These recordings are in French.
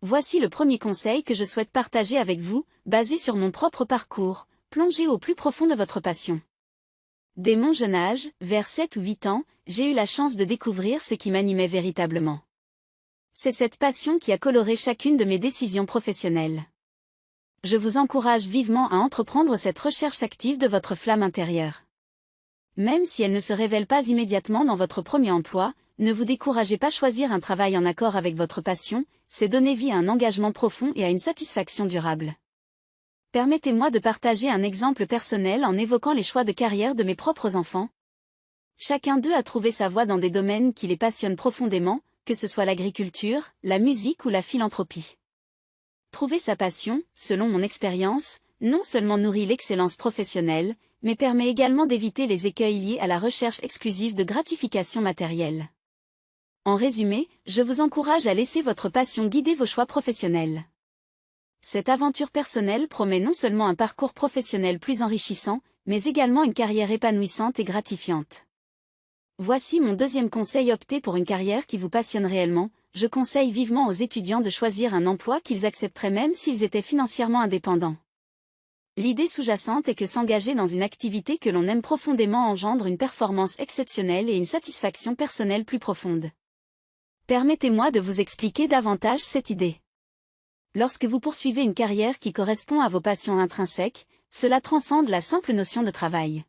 Voici le premier conseil que je souhaite partager avec vous, basé sur mon propre parcours, plongez au plus profond de votre passion. Dès mon jeune âge, vers 7 ou 8 ans, j'ai eu la chance de découvrir ce qui m'animait véritablement. C'est cette passion qui a coloré chacune de mes décisions professionnelles. Je vous encourage vivement à entreprendre cette recherche active de votre flamme intérieure. Même si elle ne se révèle pas immédiatement dans votre premier emploi, ne vous découragez pas. Choisir un travail en accord avec votre passion, c'est donner vie à un engagement profond et à une satisfaction durable. Permettez-moi de partager un exemple personnel en évoquant les choix de carrière de mes propres enfants. Chacun d'eux a trouvé sa voie dans des domaines qui les passionnent profondément, que ce soit l'agriculture, la musique ou la philanthropie. Trouver sa passion, selon mon expérience, non seulement nourrit l'excellence professionnelle, mais permet également d'éviter les écueils liés à la recherche exclusive de gratification matérielle. En résumé, je vous encourage à laisser votre passion guider vos choix professionnels. Cette aventure personnelle promet non seulement un parcours professionnel plus enrichissant, mais également une carrière épanouissante et gratifiante. Voici mon deuxième conseil: optez pour une carrière qui vous passionne réellement. Je conseille vivement aux étudiants de choisir un emploi qu'ils accepteraient même s'ils étaient financièrement indépendants. L'idée sous-jacente est que s'engager dans une activité que l'on aime profondément engendre une performance exceptionnelle et une satisfaction personnelle plus profonde. Permettez-moi de vous expliquer davantage cette idée. Lorsque vous poursuivez une carrière qui correspond à vos passions intrinsèques, cela transcende la simple notion de travail.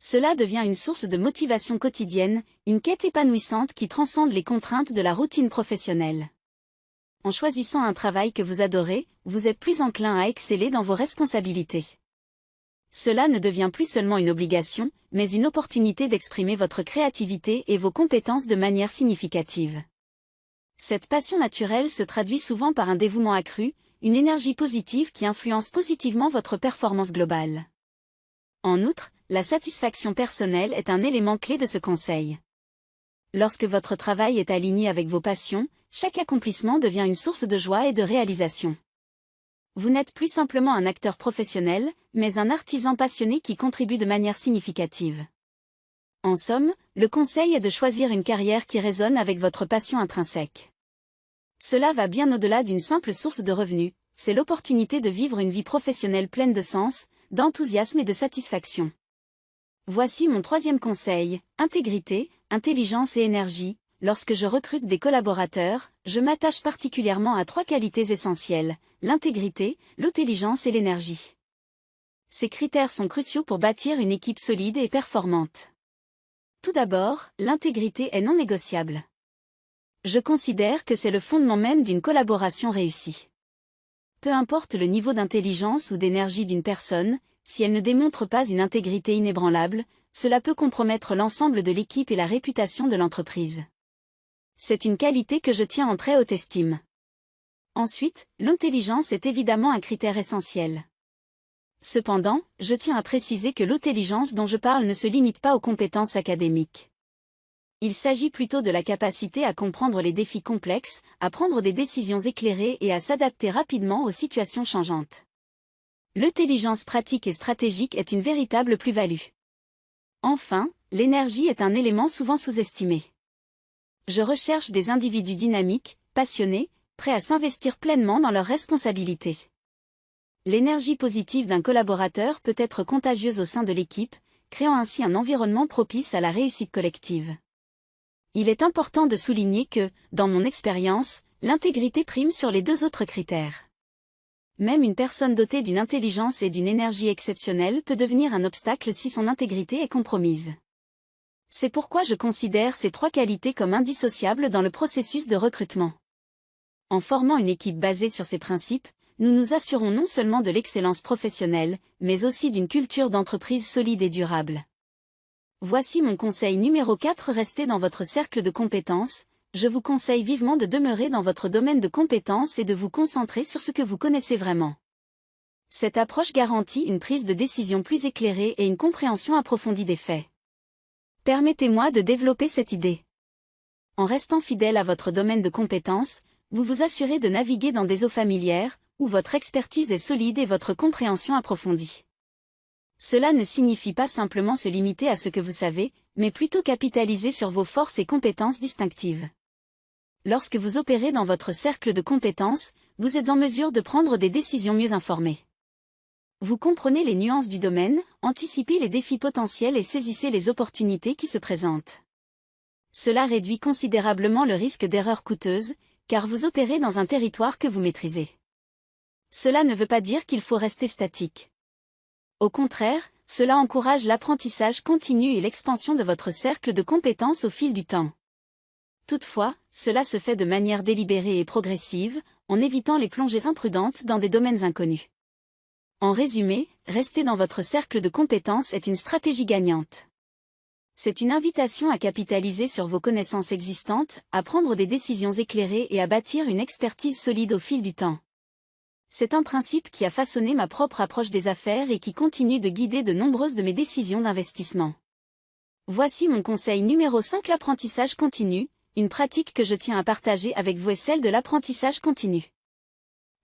Cela devient une source de motivation quotidienne, une quête épanouissante qui transcende les contraintes de la routine professionnelle. En choisissant un travail que vous adorez, vous êtes plus enclin à exceller dans vos responsabilités. Cela ne devient plus seulement une obligation, mais une opportunité d'exprimer votre créativité et vos compétences de manière significative. Cette passion naturelle se traduit souvent par un dévouement accru, une énergie positive qui influence positivement votre performance globale. En outre, la satisfaction personnelle est un élément clé de ce conseil. Lorsque votre travail est aligné avec vos passions, chaque accomplissement devient une source de joie et de réalisation. Vous n'êtes plus simplement un acteur professionnel, mais un artisan passionné qui contribue de manière significative. En somme, le conseil est de choisir une carrière qui résonne avec votre passion intrinsèque. Cela va bien au-delà d'une simple source de revenus, c'est l'opportunité de vivre une vie professionnelle pleine de sens, d'enthousiasme et de satisfaction. Voici mon troisième conseil: intégrité, intelligence et énergie. Lorsque je recrute des collaborateurs, je m'attache particulièrement à 3 qualités essentielles: l'intégrité, l'intelligence et l'énergie. Ces critères sont cruciaux pour bâtir une équipe solide et performante. Tout d'abord, l'intégrité est non négociable. Je considère que c'est le fondement même d'une collaboration réussie. Peu importe le niveau d'intelligence ou d'énergie d'une personne, si elle ne démontre pas une intégrité inébranlable, cela peut compromettre l'ensemble de l'équipe et la réputation de l'entreprise. C'est une qualité que je tiens en très haute estime. Ensuite, l'intelligence est évidemment un critère essentiel. Cependant, je tiens à préciser que l'intelligence dont je parle ne se limite pas aux compétences académiques. Il s'agit plutôt de la capacité à comprendre les défis complexes, à prendre des décisions éclairées et à s'adapter rapidement aux situations changeantes. L'intelligence pratique et stratégique est une véritable plus-value. Enfin, l'énergie est un élément souvent sous-estimé. Je recherche des individus dynamiques, passionnés, prêts à s'investir pleinement dans leurs responsabilités. L'énergie positive d'un collaborateur peut être contagieuse au sein de l'équipe, créant ainsi un environnement propice à la réussite collective. Il est important de souligner que, dans mon expérience, l'intégrité prime sur les 2 autres critères. Même une personne dotée d'une intelligence et d'une énergie exceptionnelle peut devenir un obstacle si son intégrité est compromise. C'est pourquoi je considère ces 3 qualités comme indissociables dans le processus de recrutement. En formant une équipe basée sur ces principes, nous nous assurons non seulement de l'excellence professionnelle, mais aussi d'une culture d'entreprise solide et durable. Voici mon conseil numéro 4: restez dans votre cercle de compétences. Je vous conseille vivement de demeurer dans votre domaine de compétences et de vous concentrer sur ce que vous connaissez vraiment. Cette approche garantit une prise de décision plus éclairée et une compréhension approfondie des faits. Permettez-moi de développer cette idée. En restant fidèle à votre domaine de compétences, vous vous assurez de naviguer dans des eaux familières, où votre expertise est solide et votre compréhension approfondie. Cela ne signifie pas simplement se limiter à ce que vous savez, mais plutôt capitaliser sur vos forces et compétences distinctives. Lorsque vous opérez dans votre cercle de compétences, vous êtes en mesure de prendre des décisions mieux informées. Vous comprenez les nuances du domaine, anticipez les défis potentiels et saisissez les opportunités qui se présentent. Cela réduit considérablement le risque d'erreurs coûteuses, car vous opérez dans un territoire que vous maîtrisez. Cela ne veut pas dire qu'il faut rester statique. Au contraire, cela encourage l'apprentissage continu et l'expansion de votre cercle de compétences au fil du temps. Toutefois, cela se fait de manière délibérée et progressive, en évitant les plongées imprudentes dans des domaines inconnus. En résumé, rester dans votre cercle de compétences est une stratégie gagnante. C'est une invitation à capitaliser sur vos connaissances existantes, à prendre des décisions éclairées et à bâtir une expertise solide au fil du temps. C'est un principe qui a façonné ma propre approche des affaires et qui continue de guider de nombreuses de mes décisions d'investissement. Voici mon conseil numéro 5: l'apprentissage continu, une pratique que je tiens à partager avec vous est celle de l'apprentissage continu.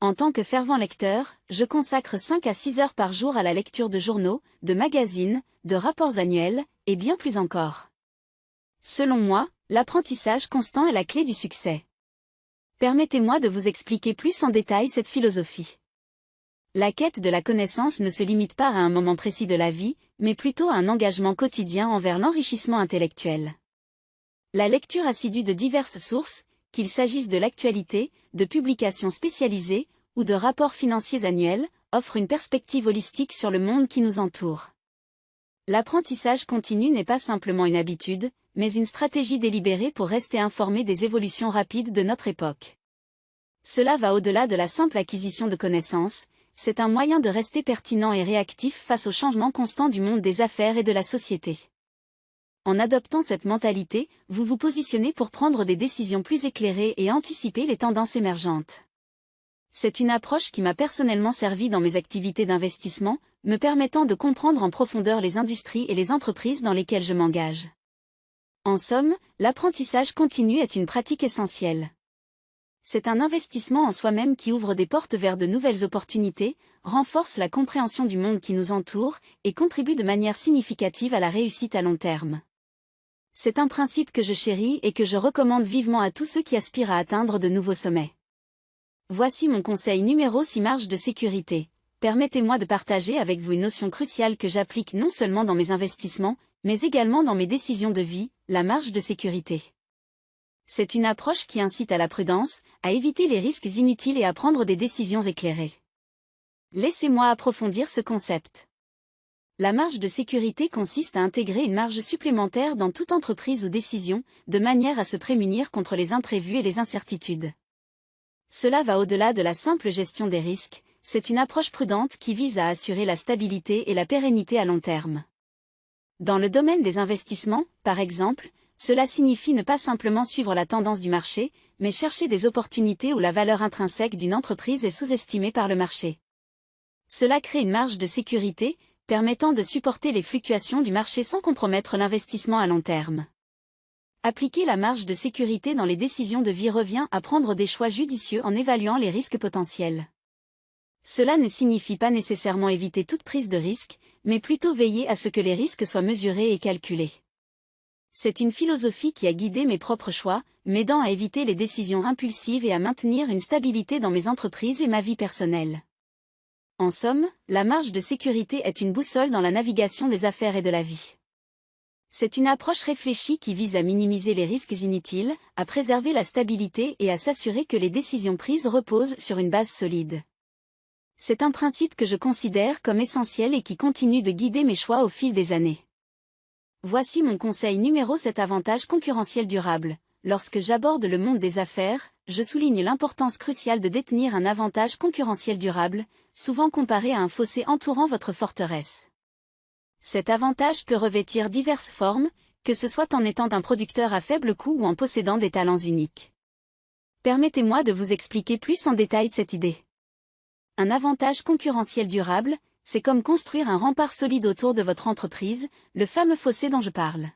En tant que fervent lecteur, je consacre 5 à 6 heures par jour à la lecture de journaux, de magazines, de rapports annuels, et bien plus encore. Selon moi, l'apprentissage constant est la clé du succès. Permettez-moi de vous expliquer plus en détail cette philosophie. La quête de la connaissance ne se limite pas à un moment précis de la vie, mais plutôt à un engagement quotidien envers l'enrichissement intellectuel. La lecture assidue de diverses sources, qu'il s'agisse de l'actualité, de publications spécialisées, ou de rapports financiers annuels, offre une perspective holistique sur le monde qui nous entoure. L'apprentissage continu n'est pas simplement une habitude, mais une stratégie délibérée pour rester informé des évolutions rapides de notre époque. Cela va au-delà de la simple acquisition de connaissances, c'est un moyen de rester pertinent et réactif face aux changements constants du monde des affaires et de la société. En adoptant cette mentalité, vous vous positionnez pour prendre des décisions plus éclairées et anticiper les tendances émergentes. C'est une approche qui m'a personnellement servi dans mes activités d'investissement, me permettant de comprendre en profondeur les industries et les entreprises dans lesquelles je m'engage. En somme, l'apprentissage continu est une pratique essentielle. C'est un investissement en soi-même qui ouvre des portes vers de nouvelles opportunités, renforce la compréhension du monde qui nous entoure, et contribue de manière significative à la réussite à long terme. C'est un principe que je chéris et que je recommande vivement à tous ceux qui aspirent à atteindre de nouveaux sommets. Voici mon conseil numéro 6: marge de sécurité. Permettez-moi de partager avec vous une notion cruciale que j'applique non seulement dans mes investissements, mais également dans mes décisions de vie, la marge de sécurité. C'est une approche qui incite à la prudence, à éviter les risques inutiles et à prendre des décisions éclairées. Laissez-moi approfondir ce concept. La marge de sécurité consiste à intégrer une marge supplémentaire dans toute entreprise ou décision, de manière à se prémunir contre les imprévus et les incertitudes. Cela va au-delà de la simple gestion des risques, c'est une approche prudente qui vise à assurer la stabilité et la pérennité à long terme. Dans le domaine des investissements, par exemple, cela signifie ne pas simplement suivre la tendance du marché, mais chercher des opportunités où la valeur intrinsèque d'une entreprise est sous-estimée par le marché. Cela crée une marge de sécurité, permettant de supporter les fluctuations du marché sans compromettre l'investissement à long terme. Appliquer la marge de sécurité dans les décisions de vie revient à prendre des choix judicieux en évaluant les risques potentiels. Cela ne signifie pas nécessairement éviter toute prise de risque, mais plutôt veiller à ce que les risques soient mesurés et calculés. C'est une philosophie qui a guidé mes propres choix, m'aidant à éviter les décisions impulsives et à maintenir une stabilité dans mes entreprises et ma vie personnelle. En somme, la marge de sécurité est une boussole dans la navigation des affaires et de la vie. C'est une approche réfléchie qui vise à minimiser les risques inutiles, à préserver la stabilité et à s'assurer que les décisions prises reposent sur une base solide. C'est un principe que je considère comme essentiel et qui continue de guider mes choix au fil des années. Voici mon conseil numéro 7: avantage concurrentiel durable. Lorsque j'aborde le monde des affaires, je souligne l'importance cruciale de détenir un avantage concurrentiel durable, souvent comparé à un fossé entourant votre forteresse. Cet avantage peut revêtir diverses formes, que ce soit en étant un producteur à faible coût ou en possédant des talents uniques. Permettez-moi de vous expliquer plus en détail cette idée. Un avantage concurrentiel durable, c'est comme construire un rempart solide autour de votre entreprise, le fameux fossé dont je parle.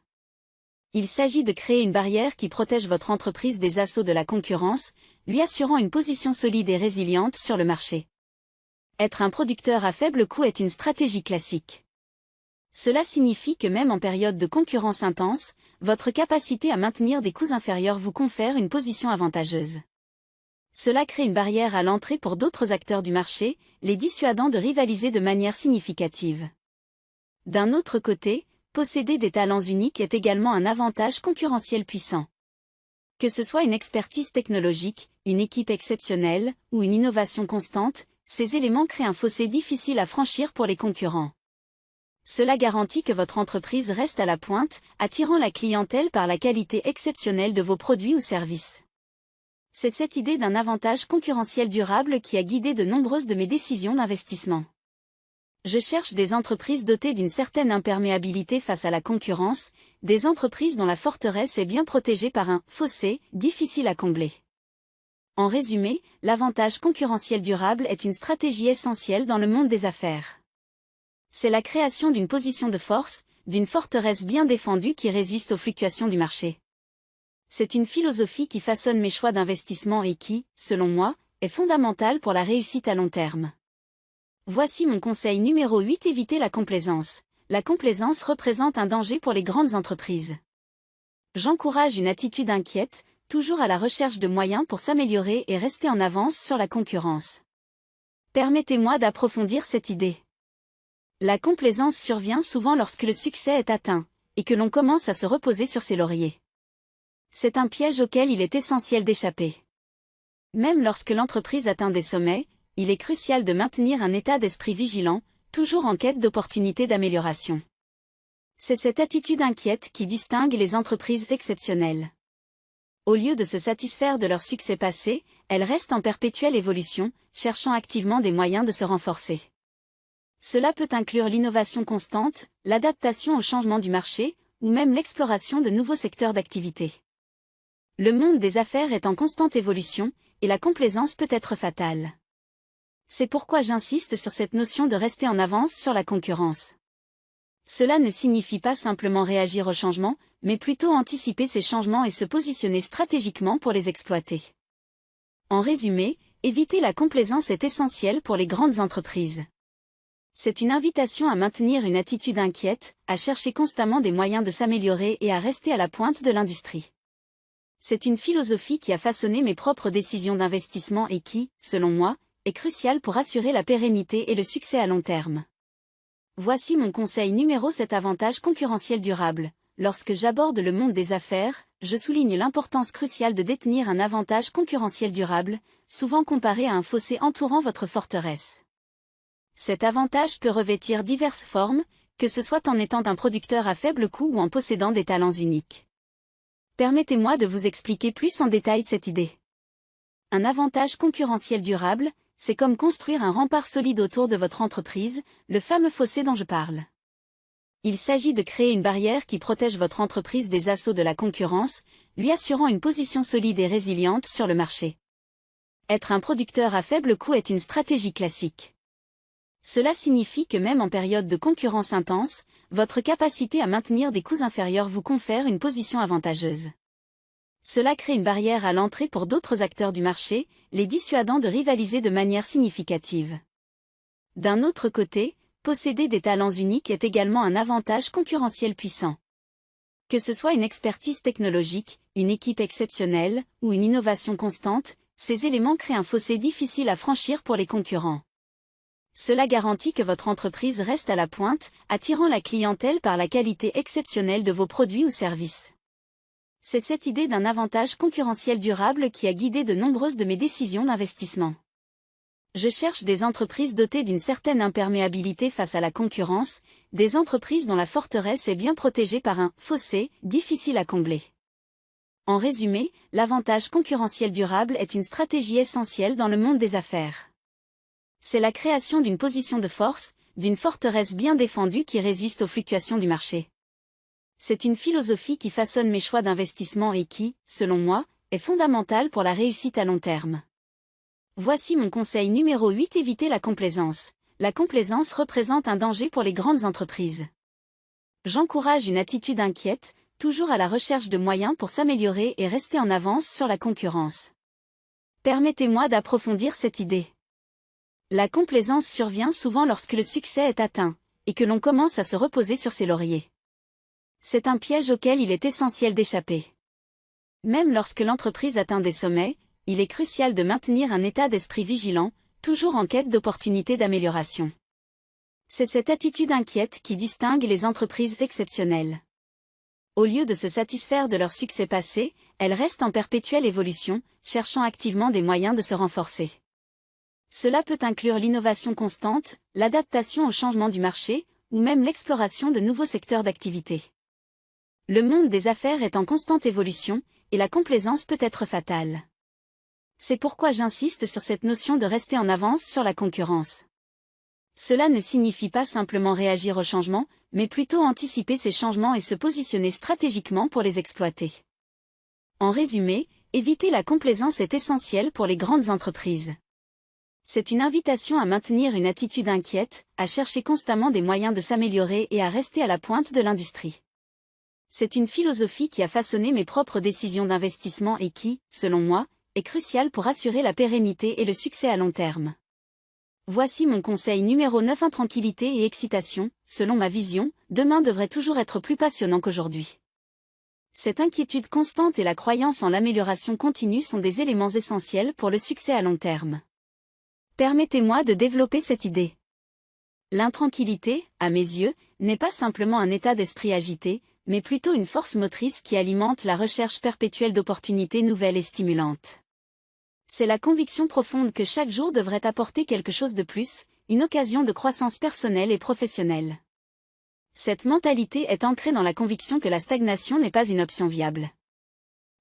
Il s'agit de créer une barrière qui protège votre entreprise des assauts de la concurrence, lui assurant une position solide et résiliente sur le marché. Être un producteur à faible coût est une stratégie classique. Cela signifie que même en période de concurrence intense, votre capacité à maintenir des coûts inférieurs vous confère une position avantageuse. Cela crée une barrière à l'entrée pour d'autres acteurs du marché, les dissuadant de rivaliser de manière significative. D'un autre côté, posséder des talents uniques est également un avantage concurrentiel puissant. Que ce soit une expertise technologique, une équipe exceptionnelle, ou une innovation constante, ces éléments créent un fossé difficile à franchir pour les concurrents. Cela garantit que votre entreprise reste à la pointe, attirant la clientèle par la qualité exceptionnelle de vos produits ou services. C'est cette idée d'un avantage concurrentiel durable qui a guidé de nombreuses de mes décisions d'investissement. Je cherche des entreprises dotées d'une certaine imperméabilité face à la concurrence, des entreprises dont la forteresse est bien protégée par un fossé difficile à combler. En résumé, l'avantage concurrentiel durable est une stratégie essentielle dans le monde des affaires. C'est la création d'une position de force, d'une forteresse bien défendue qui résiste aux fluctuations du marché. C'est une philosophie qui façonne mes choix d'investissement et qui, selon moi, est fondamentale pour la réussite à long terme. Voici mon conseil numéro 8: éviter la complaisance. La complaisance représente un danger pour les grandes entreprises. J'encourage une attitude inquiète, toujours à la recherche de moyens pour s'améliorer et rester en avance sur la concurrence. Permettez-moi d'approfondir cette idée. La complaisance survient souvent lorsque le succès est atteint, et que l'on commence à se reposer sur ses lauriers. C'est un piège auquel il est essentiel d'échapper. Même lorsque l'entreprise atteint des sommets, il est crucial de maintenir un état d'esprit vigilant, toujours en quête d'opportunités d'amélioration. C'est cette attitude inquiète qui distingue les entreprises exceptionnelles. Au lieu de se satisfaire de leur succès passé, elles restent en perpétuelle évolution, cherchant activement des moyens de se renforcer. Cela peut inclure l'innovation constante, l'adaptation au changement du marché, ou même l'exploration de nouveaux secteurs d'activité. Le monde des affaires est en constante évolution, et la complaisance peut être fatale. C'est pourquoi j'insiste sur cette notion de rester en avance sur la concurrence. Cela ne signifie pas simplement réagir aux changements, mais plutôt anticiper ces changements et se positionner stratégiquement pour les exploiter. En résumé, éviter la complaisance est essentiel pour les grandes entreprises. C'est une invitation à maintenir une attitude inquiète, à chercher constamment des moyens de s'améliorer et à rester à la pointe de l'industrie. C'est une philosophie qui a façonné mes propres décisions d'investissement et qui, selon moi, est cruciale pour assurer la pérennité et le succès à long terme. Voici mon conseil numéro 7: avantage concurrentiel durable. Lorsque j'aborde le monde des affaires, je souligne l'importance cruciale de détenir un avantage concurrentiel durable, souvent comparé à un fossé entourant votre forteresse. Cet avantage peut revêtir diverses formes, que ce soit en étant un producteur à faible coût ou en possédant des talents uniques. Permettez-moi de vous expliquer plus en détail cette idée. Un avantage concurrentiel durable, c'est comme construire un rempart solide autour de votre entreprise, le fameux fossé dont je parle. Il s'agit de créer une barrière qui protège votre entreprise des assauts de la concurrence, lui assurant une position solide et résiliente sur le marché. Être un producteur à faible coût est une stratégie classique. Cela signifie que même en période de concurrence intense, votre capacité à maintenir des coûts inférieurs vous confère une position avantageuse. Cela crée une barrière à l'entrée pour d'autres acteurs du marché, les dissuadant de rivaliser de manière significative. D'un autre côté, posséder des talents uniques est également un avantage concurrentiel puissant. Que ce soit une expertise technologique, une équipe exceptionnelle, ou une innovation constante, ces éléments créent un fossé difficile à franchir pour les concurrents. Cela garantit que votre entreprise reste à la pointe, attirant la clientèle par la qualité exceptionnelle de vos produits ou services. C'est cette idée d'un avantage concurrentiel durable qui a guidé de nombreuses de mes décisions d'investissement. Je cherche des entreprises dotées d'une certaine imperméabilité face à la concurrence, des entreprises dont la forteresse est bien protégée par un fossé difficile à combler. En résumé, l'avantage concurrentiel durable est une stratégie essentielle dans le monde des affaires. C'est la création d'une position de force, d'une forteresse bien défendue qui résiste aux fluctuations du marché. C'est une philosophie qui façonne mes choix d'investissement et qui, selon moi, est fondamentale pour la réussite à long terme. Voici mon conseil numéro 8: éviter la complaisance. La complaisance représente un danger pour les grandes entreprises. J'encourage une attitude inquiète, toujours à la recherche de moyens pour s'améliorer et rester en avance sur la concurrence. Permettez-moi d'approfondir cette idée. La complaisance survient souvent lorsque le succès est atteint, et que l'on commence à se reposer sur ses lauriers. C'est un piège auquel il est essentiel d'échapper. Même lorsque l'entreprise atteint des sommets, il est crucial de maintenir un état d'esprit vigilant, toujours en quête d'opportunités d'amélioration. C'est cette attitude inquiète qui distingue les entreprises exceptionnelles. Au lieu de se satisfaire de leur succès passé, elles restent en perpétuelle évolution, cherchant activement des moyens de se renforcer. Cela peut inclure l'innovation constante, l'adaptation au changement du marché, ou même l'exploration de nouveaux secteurs d'activité. Le monde des affaires est en constante évolution, et la complaisance peut être fatale. C'est pourquoi j'insiste sur cette notion de rester en avance sur la concurrence. Cela ne signifie pas simplement réagir aux changements, mais plutôt anticiper ces changements et se positionner stratégiquement pour les exploiter. En résumé, éviter la complaisance est essentiel pour les grandes entreprises. C'est une invitation à maintenir une attitude inquiète, à chercher constamment des moyens de s'améliorer et à rester à la pointe de l'industrie. C'est une philosophie qui a façonné mes propres décisions d'investissement et qui, selon moi, est cruciale pour assurer la pérennité et le succès à long terme. Voici mon conseil numéro 9. Intranquillité et excitation. Selon ma vision, demain devrait toujours être plus passionnant qu'aujourd'hui. Cette inquiétude constante et la croyance en l'amélioration continue sont des éléments essentiels pour le succès à long terme. Permettez-moi de développer cette idée. L'intranquillité, à mes yeux, n'est pas simplement un état d'esprit agité, mais plutôt une force motrice qui alimente la recherche perpétuelle d'opportunités nouvelles et stimulantes. C'est la conviction profonde que chaque jour devrait apporter quelque chose de plus, une occasion de croissance personnelle et professionnelle. Cette mentalité est ancrée dans la conviction que la stagnation n'est pas une option viable.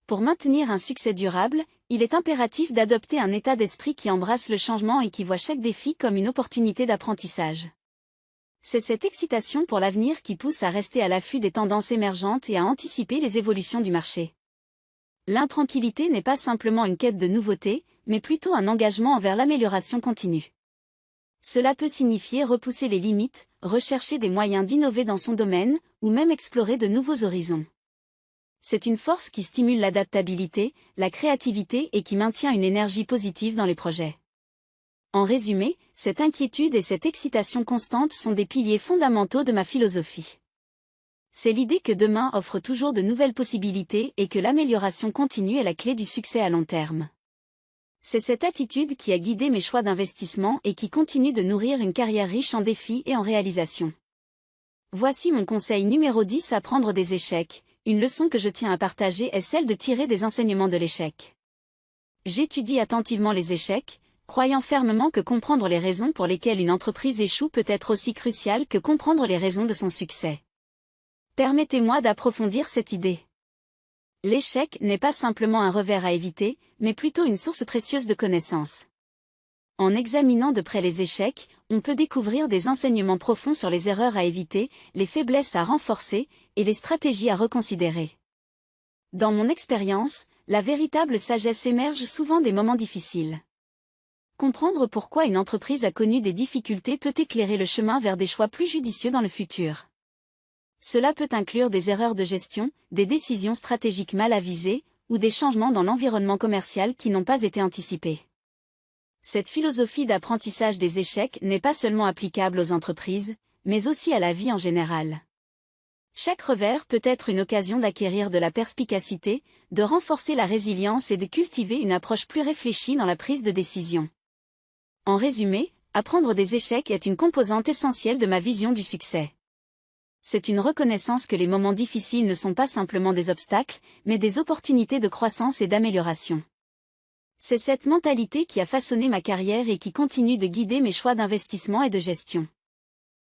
Pour maintenir un succès durable, il est impératif d'adopter un état d'esprit qui embrasse le changement et qui voit chaque défi comme une opportunité d'apprentissage. C'est cette excitation pour l'avenir qui pousse à rester à l'affût des tendances émergentes et à anticiper les évolutions du marché. L'intranquillité n'est pas simplement une quête de nouveauté, mais plutôt un engagement envers l'amélioration continue. Cela peut signifier repousser les limites, rechercher des moyens d'innover dans son domaine, ou même explorer de nouveaux horizons. C'est une force qui stimule l'adaptabilité, la créativité et qui maintient une énergie positive dans les projets. En résumé, cette inquiétude et cette excitation constante sont des piliers fondamentaux de ma philosophie. C'est l'idée que demain offre toujours de nouvelles possibilités et que l'amélioration continue est la clé du succès à long terme. C'est cette attitude qui a guidé mes choix d'investissement et qui continue de nourrir une carrière riche en défis et en réalisations. Voici mon conseil numéro 10. Apprendre des échecs. Une leçon que je tiens à partager est celle de tirer des enseignements de l'échec. J'étudie attentivement les échecs, croyant fermement que comprendre les raisons pour lesquelles une entreprise échoue peut être aussi crucial que comprendre les raisons de son succès. Permettez-moi d'approfondir cette idée. L'échec n'est pas simplement un revers à éviter, mais plutôt une source précieuse de connaissances. En examinant de près les échecs, on peut découvrir des enseignements profonds sur les erreurs à éviter, les faiblesses à renforcer, et les stratégies à reconsidérer. Dans mon expérience, la véritable sagesse émerge souvent des moments difficiles. Comprendre pourquoi une entreprise a connu des difficultés peut éclairer le chemin vers des choix plus judicieux dans le futur. Cela peut inclure des erreurs de gestion, des décisions stratégiques mal avisées, ou des changements dans l'environnement commercial qui n'ont pas été anticipés. Cette philosophie d'apprentissage des échecs n'est pas seulement applicable aux entreprises, mais aussi à la vie en général. Chaque revers peut être une occasion d'acquérir de la perspicacité, de renforcer la résilience et de cultiver une approche plus réfléchie dans la prise de décision. En résumé, apprendre des échecs est une composante essentielle de ma vision du succès. C'est une reconnaissance que les moments difficiles ne sont pas simplement des obstacles, mais des opportunités de croissance et d'amélioration. C'est cette mentalité qui a façonné ma carrière et qui continue de guider mes choix d'investissement et de gestion.